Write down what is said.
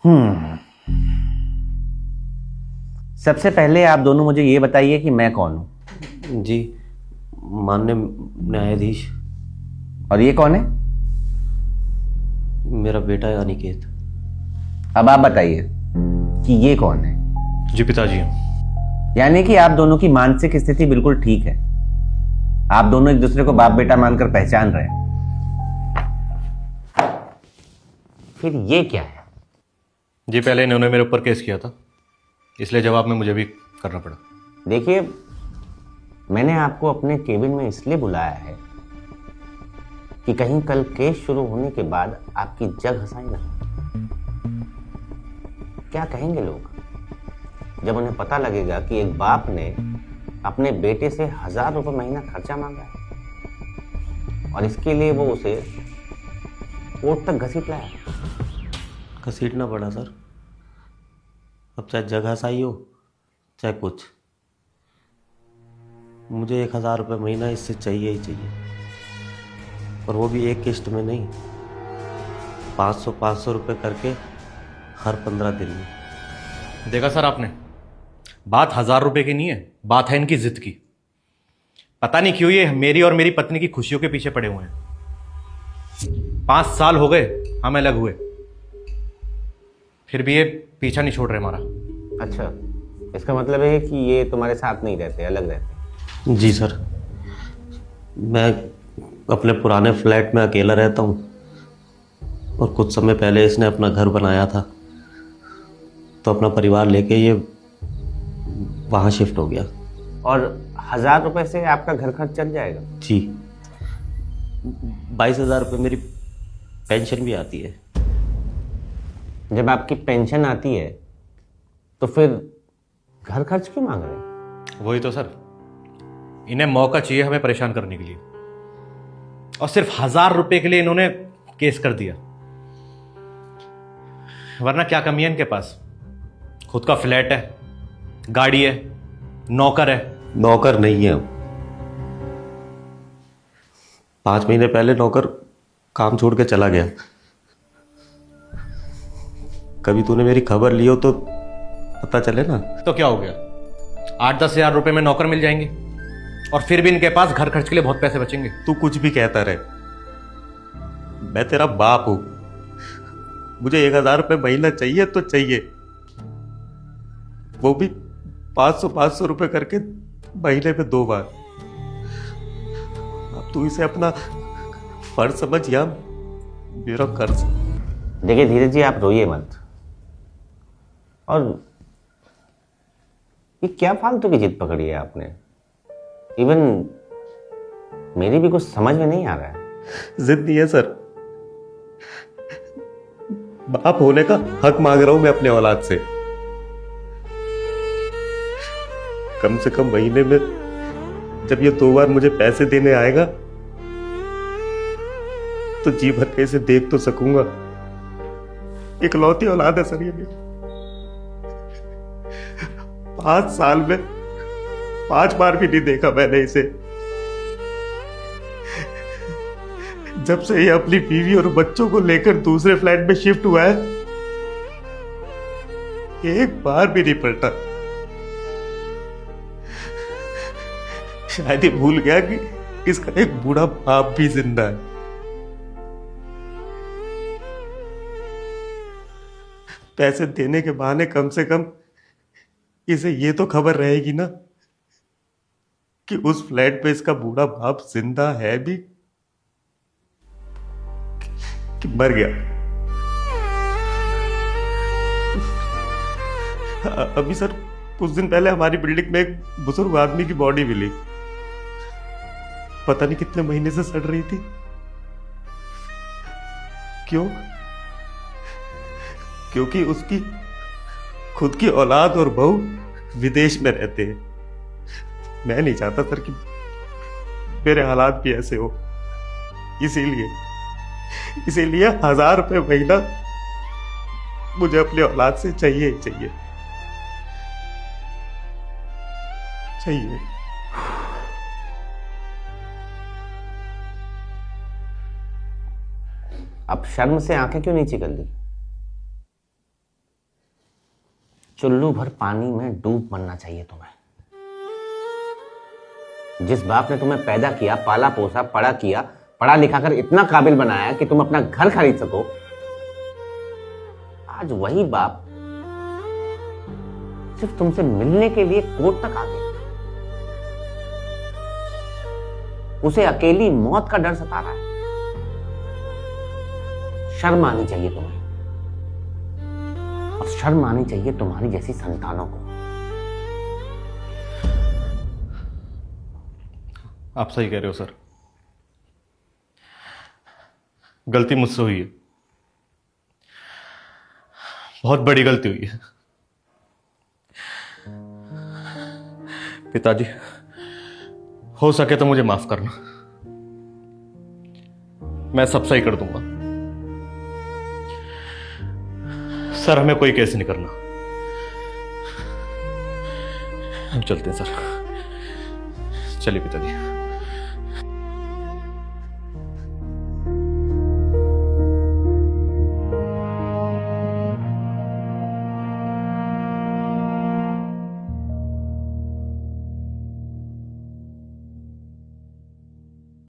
हम्म सबसे पहले आप दोनों मुझे ये बताइए कि मैं कौन हूं। जी, माननीय न्यायाधीश, और ये कौन है? मेरा बेटा है अनिकेत। अब आप बताइए कि ये कौन है। जी पिताजी। यानी कि आप दोनों की मानसिक स्थिति बिल्कुल ठीक है। आप दोनों एक दूसरे को बाप बेटा मानकर पहचान रहे हैं। फिर ये क्या है? जी पहले इन्होंने मेरे ऊपर केस किया था, इसलिए जवाब में मुझे भी करना पड़ा। देखिए, मैंने आपको अपने केबिन में इसलिए बुलाया है कि कहीं कल केस शुरू होने के बाद आपकी जग हंसाई ना हो। क्या कहेंगे लोग जब उन्हें पता लगेगा कि एक बाप ने अपने बेटे से 1000 रुपये महीना खर्चा मांगा है और इसके लिए वो उसे कोर्ट तक घसीट लाया। घसीटना पड़ा सर। अब चाहे जगह सही हो चाहे कुछ, मुझे 1000 रुपये महीना इससे चाहिए ही चाहिए। और वो भी एक किश्त में नहीं, 500 रुपये करके हर 15 दिन में। देखा सर आपने, बात 1000 रुपए की नहीं है, बात है इनकी जिद की। पता नहीं क्यों ये मेरी और मेरी पत्नी की खुशियों के पीछे पड़े हुए हैं। 5 साल हो गए हम अलग हुए, फिर भी ये पीछा नहीं छोड़ रहे हमारा। अच्छा, इसका मतलब है कि ये तुम्हारे साथ नहीं रहते, अलग रहते? जी सर, मैं अपने पुराने फ्लैट में अकेला रहता हूँ और कुछ समय पहले इसने अपना घर बनाया था, तो अपना परिवार लेके ये वहाँ शिफ्ट हो गया। और 1000 रुपये से आपका घर खर्च चल जाएगा? जी, 22,000 रुपये मेरी पेंशन भी आती है। जब आपकी पेंशन आती है तो फिर घर खर्च क्यों मांग रहे हैं? वही तो सर, इन्हें मौका चाहिए हमें परेशान करने के लिए, और सिर्फ 1000 रुपए के लिए इन्होंने केस कर दिया। वरना क्या कमी है इनके पास? खुद का फ्लैट है, गाड़ी है, नौकर है। नौकर नहीं है। 5 महीने पहले नौकर काम छोड़ के चला गया। कभी तूने मेरी खबर ली हो तो पता चले ना। तो क्या हो गया, 8-10 हजार रुपए में नौकर मिल जाएंगे और फिर भी इनके पास घर खर्च के लिए बहुत पैसे बचेंगे। तू कुछ भी कहता रहे, मैं तेरा बाप हूं। मुझे 1000 रुपये महीना चाहिए तो चाहिए, वो भी 500 रुपये करके महीने पे 2 बार। अब तू इसे अपना फर्ज समझ या मेरा कर्ज। देखिए धीरज जी, आप रोइए मत। और ये क्या फालतू की जिद पकड़ी है आपने? इवन मेरी भी कुछ समझ में नहीं आ रहा है। जिद नहीं है सर, बाप होने का हक मांग रहा हूं मैं अपने औलाद से। कम से कम महीने में जब ये 2 बार मुझे पैसे देने आएगा तो जी भर के इसे देख तो सकूंगा। इकलौती औलाद है सर ये मेरी। 5 साल में 5 बार भी नहीं देखा मैंने इसे। जब से ये अपनी बीवी और बच्चों को लेकर दूसरे फ्लैट में शिफ्ट हुआ है, एक बार भी नहीं पलटा। शायद ये भूल गया कि इसका एक बूढ़ा बाप भी जिंदा है। पैसे देने के बहाने कम से कम इसे ये तो खबर रहेगी ना कि उस फ्लैट पे इसका बूढ़ा बाप जिंदा है भी कि मर गया। अभी सर कुछ दिन पहले हमारी बिल्डिंग में एक बुजुर्ग आदमी की बॉडी मिली। पता नहीं कितने महीने से सड़ रही थी। क्यों? क्योंकि उसकी खुद की औलाद और बहू विदेश में रहते हैं। मैं नहीं चाहता सर कि मेरे हालात भी ऐसे हो। इसीलिए 1000 रुपये महीना मुझे अपने औलाद से चाहिए ही चाहिए। अब शर्म से आंखें क्यों नीची कर ली? चुल्लू भर पानी में डूब मरना चाहिए तुम्हें। जिस बाप ने तुम्हें पैदा किया, पाला पोसा, पढ़ा किया, पढ़ा लिखा कर इतना काबिल बनाया कि तुम अपना घर खरीद सको, आज वही बाप सिर्फ तुमसे मिलने के लिए कोर्ट तक आ गया। उसे अकेली मौत का डर सता रहा है। शर्म आनी चाहिए तुम्हें, और शर्म आनी चाहिए तुम्हारी जैसी संतानों को। आप सही कह रहे हो सर, गलती मुझसे हुई है, बहुत बड़ी गलती हुई है। पिताजी, हो सके तो मुझे माफ करना, मैं सब सही कर दूंगा। सर, हमें कोई केस नहीं करना, हम चलते हैं सर। चलिए पिताजी।